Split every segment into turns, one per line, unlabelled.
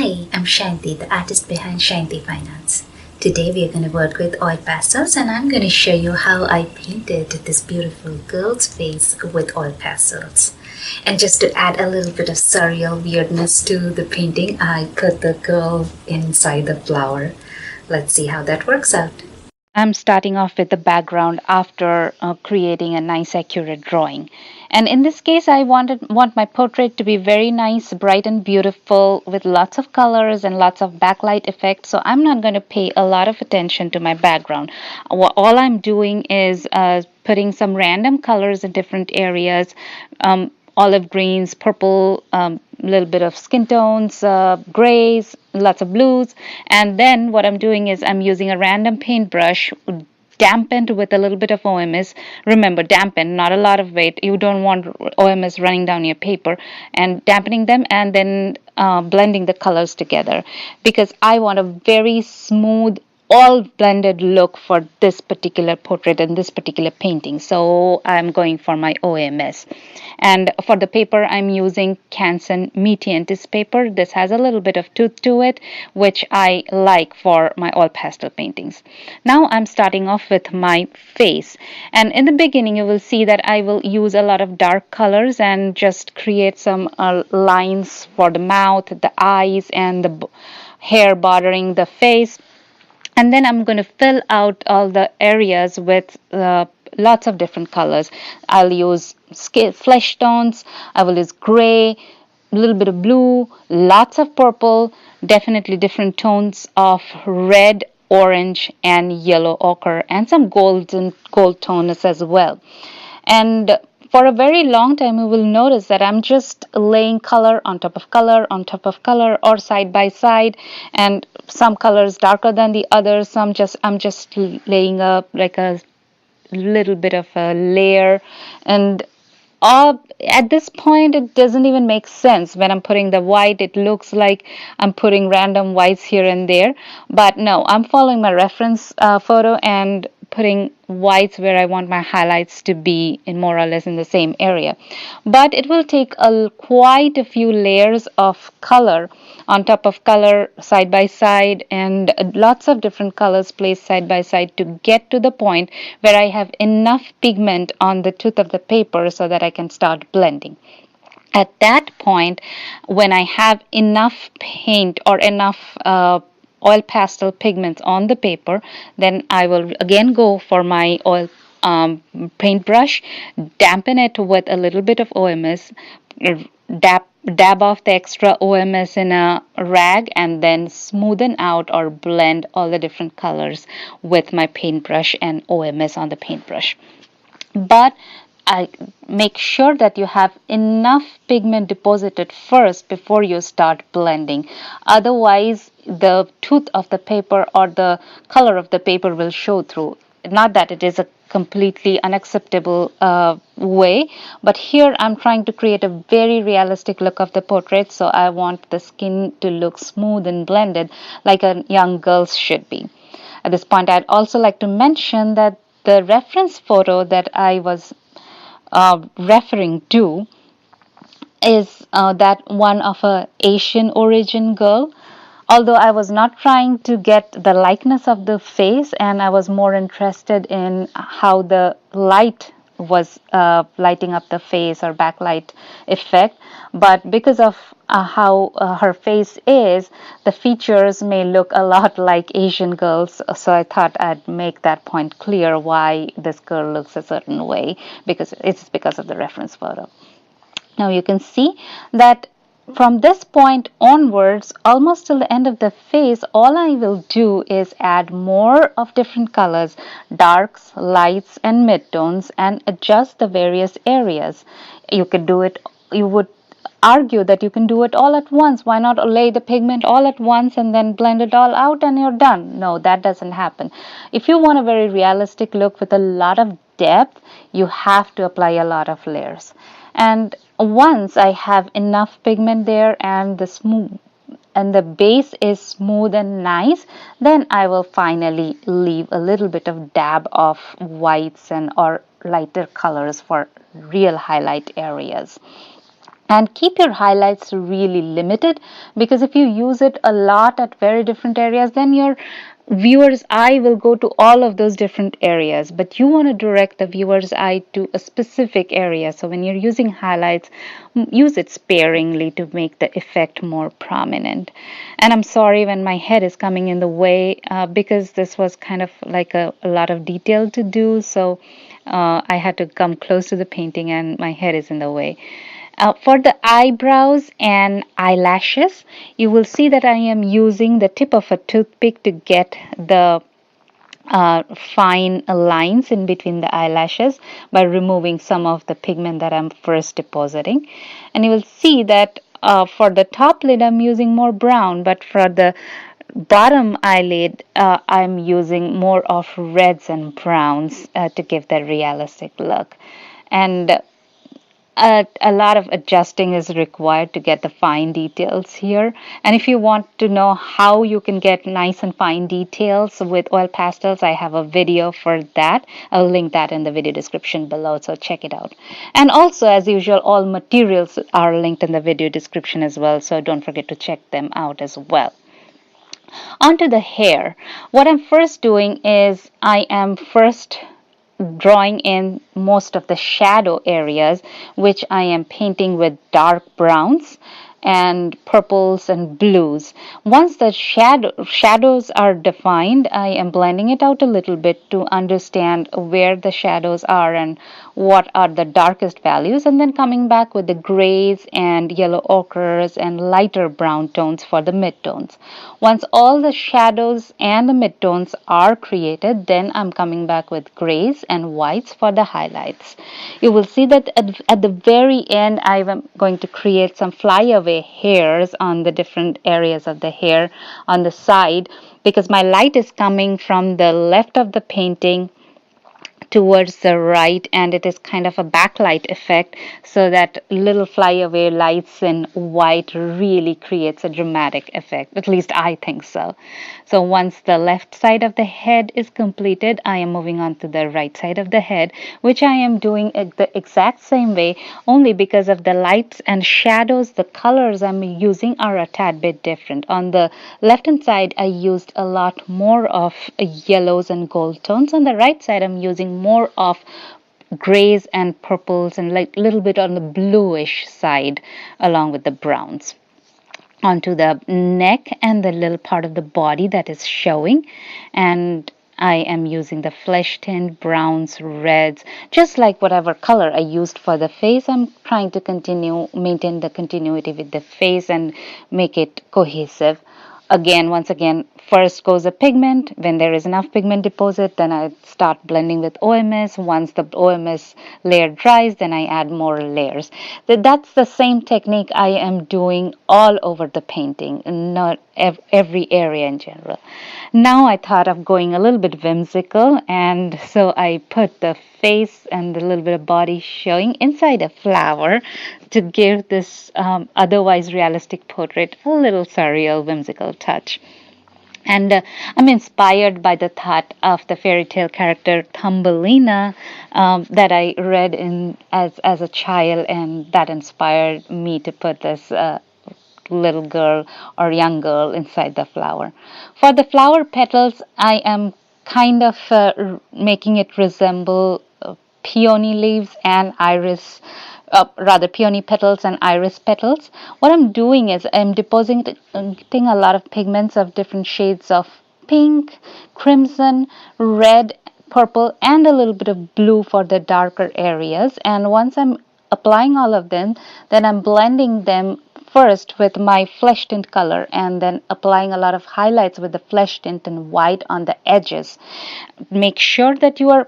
Hi, I'm Sayanti, the artist behind Sayanti Finance. Today we are going to work with oil pastels and I'm going to show you how I painted this beautiful girl's face with oil pastels. And just to add a little bit of surreal weirdness to the painting, I put the girl inside the flower. Let's see how that works out.
I'm starting off with the background after creating a nice accurate drawing. And in this case, I want my portrait to be very nice, bright and beautiful with lots of colors and lots of backlight effects. So I'm not going to pay a lot of attention to my background. All I'm doing is putting some random colors in different areas. Olive greens, purple, little bit of skin tones, grays, lots of blues. And then what I'm doing is I'm using a random paintbrush dampened with a little bit of OMS. Remember, dampen, not a lot of weight. You don't want OMS running down your paper, and dampening them and then blending the colors together because I want a very smooth all blended look for this particular portrait and this particular painting. So I'm going for my OMS. And for the paper, I'm using Canson Mitientes paper. This has a little bit of tooth to it, which I like for my all pastel paintings. Now I'm starting off with my face. And in the beginning, you will see that I will use a lot of dark colors and just create some lines for the mouth, the eyes, and the hair bordering the face. And then I'm going to fill out all the areas with lots of different colors. I'll use flesh tones, I will use gray, a little bit of blue, lots of purple, definitely different tones of red, orange, and yellow ochre, and some gold tones as well. And for a very long time, you will notice that I'm just laying color on top of color on top of color or side by side, and some colors darker than the others. I'm just laying up like a little bit of a layer, and at this point it doesn't even make sense. When I'm putting the white, it looks like I'm putting random whites here and there, but no, I'm following my reference photo and putting whites where I want my highlights to be in more or less in the same area. But it will take quite a few layers of color on top of color side by side, and lots of different colors placed side by side to get to the point where I have enough pigment on the tooth of the paper so that I can start blending. At that point, when I have enough paint or enough oil pastel pigments on the paper, then I will again go for my oil paintbrush, dampen it with a little bit of OMS, dab off the extra OMS in a rag, and then smoothen out or blend all the different colors with my paintbrush and OMS on the paintbrush. But I make sure that you have enough pigment deposited first before you start blending. Otherwise, the tooth of the paper or the color of the paper will show through. Not that it is a completely unacceptable way, but here I'm trying to create a very realistic look of the portrait, so I want the skin to look smooth and blended like a young girl's should be. At this point, I'd also like to mention that the reference photo that I was referring to is that one of a Asian origin girl. Although I was not trying to get the likeness of the face, and I was more interested in how the light was lighting up the face or backlight effect. But because of how her face is, the features may look a lot like Asian girls. So I thought I'd make that point clear why this girl looks a certain way, because it's because of the reference photo. Now you can see that from this point onwards, almost till the end of the face, all I will do is add more of different colors, darks, lights, and midtones, and adjust the various areas. You would argue that you can do it all at once. Why not lay the pigment all at once and then blend it all out and you're done? No, that doesn't happen. If you want a very realistic look with a lot of depth, you have to apply a lot of layers. And once I have enough pigment there and the base is smooth and nice, then I will finally leave a little bit of dab of whites and or lighter colors for real highlight areas. And keep your highlights really limited, because if you use it a lot at very different areas, then your viewer's eye will go to all of those different areas, but you want to direct the viewer's eye to a specific area. So when you're using highlights, use it sparingly to make the effect more prominent. And I'm sorry when my head is coming in the way, because this was kind of like a lot of detail to do, so I had to come close to the painting and my head is in the way. For the eyebrows and eyelashes, you will see that I am using the tip of a toothpick to get the fine lines in between the eyelashes by removing some of the pigment that I'm first depositing. And you will see that for the top lid, I'm using more brown, but for the bottom eyelid, I'm using more of reds and browns to give that realistic look. And a lot of adjusting is required to get the fine details here. And if you want to know how you can get nice and fine details with oil pastels, I have a video for that. I'll link that in the video description below, so check it out. And also, as usual, all materials are linked in the video description as well, so don't forget to check them out as well. Onto the hair. What I'm first doing is I am first drawing in most of the shadow areas, which I am painting with dark browns and purples and blues. Once the shadows are defined, I am blending it out a little bit to understand where the shadows are and what are the darkest values, and then coming back with the grays and yellow ochres and lighter brown tones for the midtones. Once all the shadows and the midtones are created, then I'm coming back with grays and whites for the highlights. You will see that at the very end, I'm going to create some flyaway hairs on the different areas of the hair on the side, because my light is coming from the left of the painting towards the right, and it is kind of a backlight effect, so that little flyaway lights in white really creates a dramatic effect. At least I think so. So once the left side of the head is completed, I am moving on to the right side of the head, which I am doing the exact same way, only because of the lights and shadows, the colors I'm using are a tad bit different. On the left hand side, I used a lot more of yellows and gold tones. On the right side, I'm using more of grays and purples and like a little bit on the bluish side along with the browns. Onto the neck and the little part of the body that is showing, and I am using the flesh tint, browns, reds, just like whatever color I used for the face. I'm trying to maintain the continuity with the face and make it cohesive. Once again, first goes the pigment. When there is enough pigment deposit, then I start blending with OMS. Once the OMS layer dries, then I add more layers. That's the same technique I am doing all over the painting, not every area in general. Now I thought of going a little bit whimsical, and so I put the face and a little bit of body showing inside a flower to give this otherwise realistic portrait a little surreal, whimsical touch. And I'm inspired by the thought of the fairy tale character Thumbelina that I read in as a child, and that inspired me to put this little girl or young girl inside the flower. For the flower petals, I am kind of making it resemble peony leaves and iris, rather peony petals and iris petals. What I'm doing is I'm depositing a lot of pigments of different shades of pink, crimson, red, purple, and a little bit of blue for the darker areas. And once I'm applying all of them, then I'm blending them first with my flesh tint color, and then applying a lot of highlights with the flesh tint and white on the edges. Make sure that you are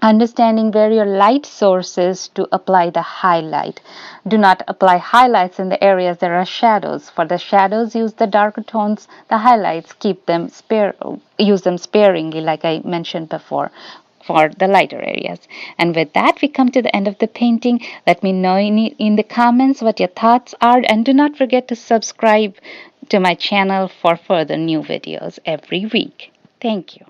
understanding where your light source is to apply the highlight. Do not apply highlights in the areas there are shadows. For the shadows, use the darker tones. The highlights, use them sparingly, like I mentioned before, for the lighter areas. And with that, we come to the end of the painting. Let me know in the comments what your thoughts are, and do not forget to subscribe to my channel for further new videos every week. Thank you.